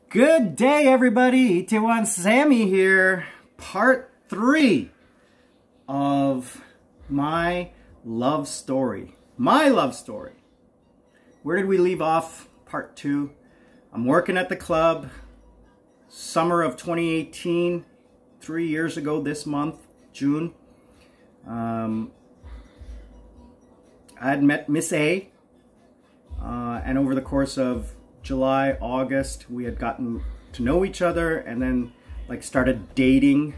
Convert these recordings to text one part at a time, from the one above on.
Good day, everybody. Itaewonsammy here. Part 3 of my love story. My love story. Where did we leave off? Part 2. I'm working at the club. Summer of 2018. 3 years ago this month, June. I had met Miss A. And over the course of July, August, we had gotten to know each other and then started dating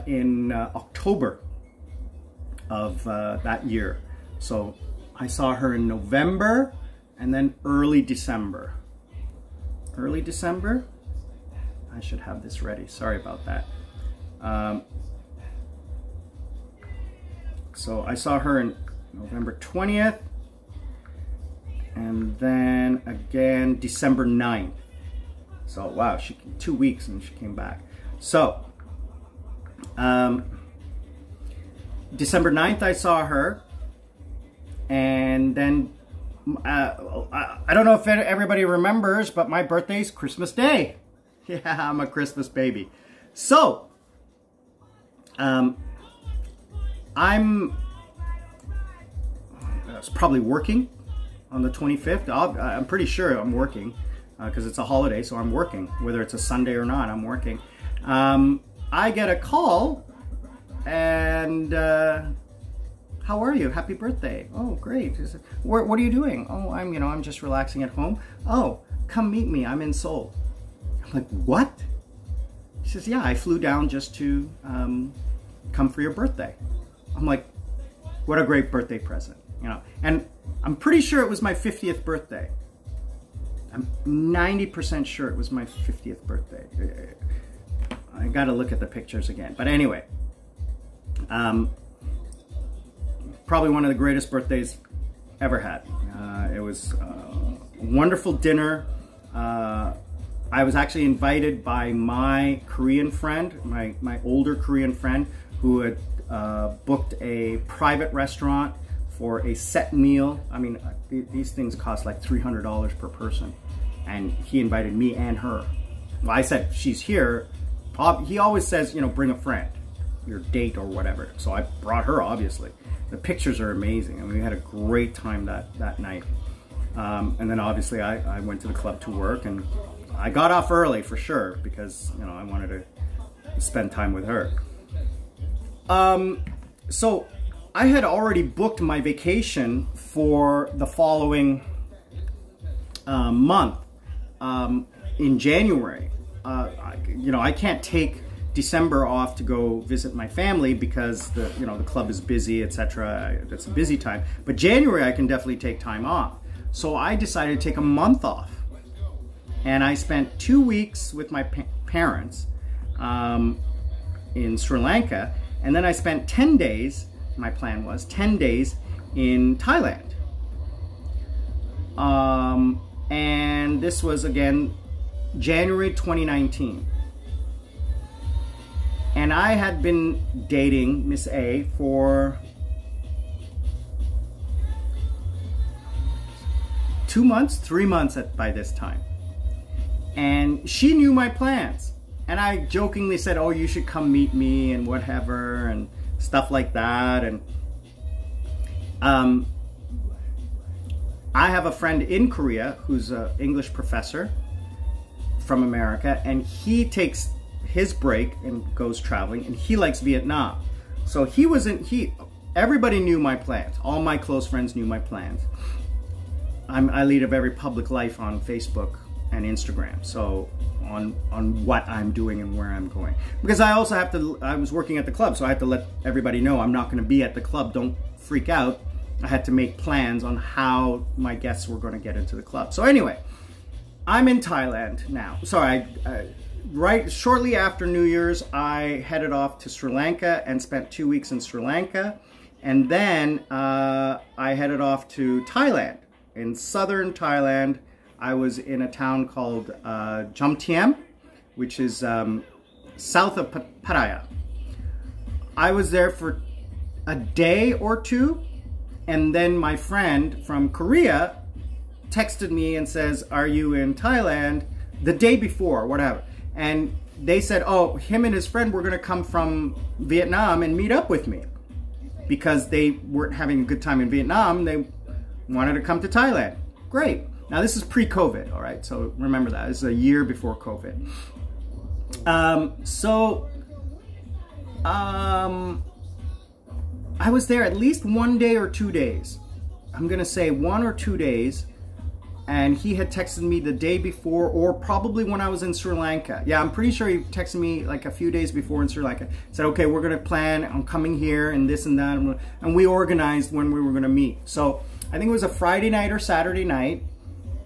in October of that year. So I saw her in November and then early December. Early December? I should have this ready. Sorry about that. So I saw her in November 20th. And then again, December 9th. So, wow, 2 weeks and she came back. So, December 9th, I saw her. And then, I don't know if everybody remembers, but my birthday's Christmas Day. Yeah, I'm a Christmas baby. So, I was probably working on the 25th. I'm pretty sure I'm working because it's a holiday, so I'm working. Whether it's a Sunday or not, I'm working. I get a call and how are you? Happy birthday. Oh, great. What are you doing? Oh, I'm just relaxing at home. Oh, come meet me. I'm in Seoul. I'm like, what? She says, yeah, I flew down just to come for your birthday. I'm like, what a great birthday present, and I'm pretty sure it was my 50th birthday. I'm 90% sure it was my 50th birthday. I gotta look at the pictures again. But anyway, probably one of the greatest birthdays ever had. It was a wonderful dinner. I was actually invited by my Korean friend, my older Korean friend, who had booked a private restaurant for a set meal. I mean, these things cost like $300 per person. And he invited me and her. Well, I said, she's here. He always says, bring a friend, your date or whatever. So I brought her, obviously. The pictures are amazing. I mean, we had a great time that night. And then obviously I went to the club to work, and I got off early for sure because, I wanted to spend time with her. So I had already booked my vacation for the following month in January. I can't take December off to go visit my family because the club is busy, etc. It's a busy time. But January I can definitely take time off. So I decided to take a month off, and I spent 2 weeks with my parents in Sri Lanka, and then I spent 10 days. My plan was 10 days in Thailand. And this was, again, January 2019. And I had been dating Miss A for 2 months, 3 months by this time. And she knew my plans. And I jokingly said, oh, you should come meet me and whatever, and stuff like that. And I have a friend in Korea who's an English professor from America, and he takes his break and goes traveling, and he likes Vietnam. So everybody knew my plans. All my close friends knew my plans. I lead a very public life on Facebook and Instagram, so on what I'm doing and where I'm going. Because I also I was working at the club, so I had to let everybody know I'm not going to be at the club. Don't freak out. I had to make plans on how my guests were going to get into the club. So anyway, I'm in Thailand now. Sorry, right shortly after New Year's, I headed off to Sri Lanka and spent 2 weeks in Sri Lanka. And then I headed off to Thailand. In southern Thailand, I was in a town called Jomtien, which is south of Pattaya. I was there for a day or two, and then my friend from Korea texted me and says, are you in Thailand? the day before, whatever. And they said, oh, him and his friend were gonna come from Vietnam and meet up with me because they weren't having a good time in Vietnam. They wanted to come to Thailand. Great. Now this is pre-COVID, all right? So remember that, this is a year before COVID. I was there at least 1 day or 2 days. I'm gonna say 1 or 2 days. And he had texted me the day before, or probably when I was in Sri Lanka. Yeah, I'm pretty sure he texted me like a few days before in Sri Lanka. Said, okay, we're gonna plan on coming here and this and that. And we organized when we were gonna meet. So I think it was a Friday night or Saturday night.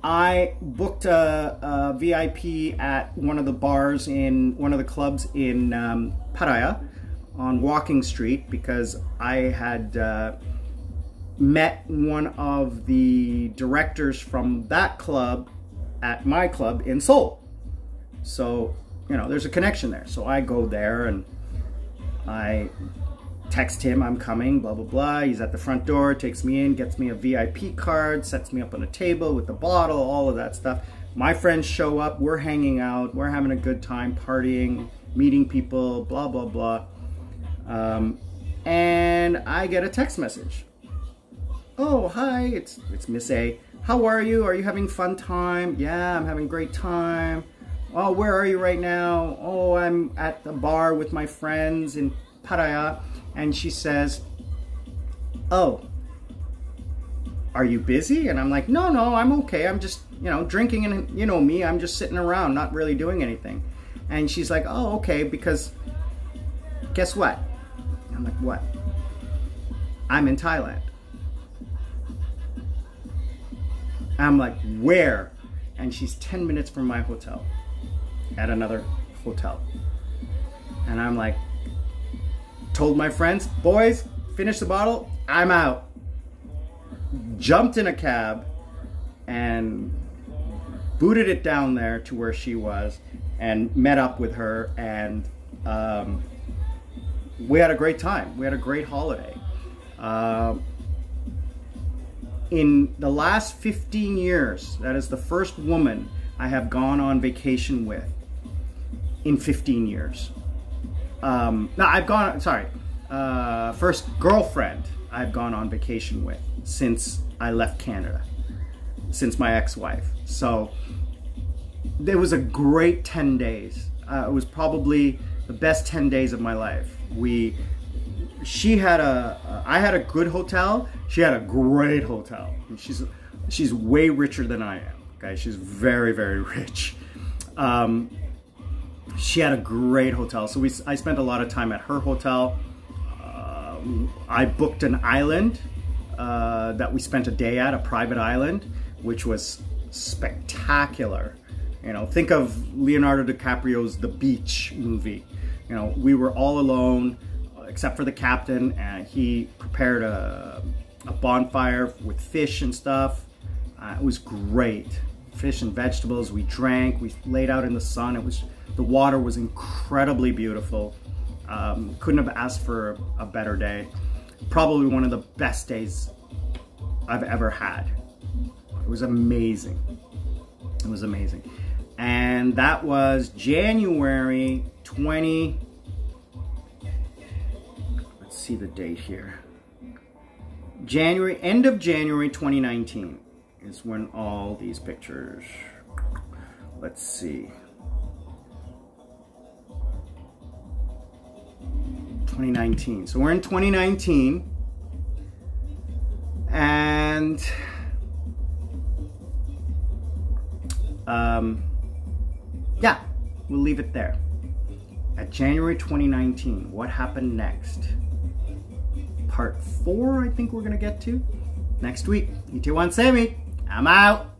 I booked a VIP at one of the bars in, one of the clubs in Pattaya on Walking Street because I had met one of the directors from that club at my club in Seoul. So, you know, there's a connection there. So I go there and I text him, I'm coming, blah, blah, blah. He's at the front door, takes me in, gets me a VIP card, sets me up on a table with the bottle, all of that stuff. My friends show up, we're hanging out, we're having a good time, partying, meeting people, blah, blah, blah. And I get a text message. Oh, hi, it's Miss A. How are you? Are you having fun time? Yeah, I'm having a great time. Oh, where are you right now? Oh, I'm at the bar with my friends in Pattaya. And she says, oh, are you busy? And I'm like, no, I'm okay. I'm just, you know, drinking and, you know me, I'm just sitting around, not really doing anything. And she's like, oh, okay, because guess what? I'm like, what? I'm in Thailand. I'm like, where? And she's 10 minutes from my hotel, at another hotel. And I'm like, told my friends, boys, finish the bottle, I'm out. Jumped in a cab and booted it down there to where she was and met up with her, and we had a great time. We had a great holiday. In the last 15 years, that is the first woman I have gone on vacation with in 15 years. No, I've gone, sorry, first girlfriend I've gone on vacation with since I left Canada, since my ex-wife. So there was a great 10 days. It was probably the best 10 days of my life. I had a good hotel. She had a great hotel. She's way richer than I am. Okay, she's very, very rich. She had a great hotel, so I spent a lot of time at her hotel. I booked an island that we spent a day at, a private island, which was spectacular. You know, think of Leonardo DiCaprio's The Beach movie. You know, we were all alone, except for the captain, and he prepared a bonfire with fish and stuff. It was great. Fish and vegetables, we drank, we laid out in the sun. The water was incredibly beautiful. Couldn't have asked for a better day. Probably one of the best days I've ever had. It was amazing. It was amazing. And that was January 20, let's see the date here. End of January 2019 is when all these pictures, let's see. 2019. So we're in 2019, and yeah, we'll leave it there. At January 2019, what happened next? Part 4, I think we're gonna get to next week. Itaewonsammy, I'm out.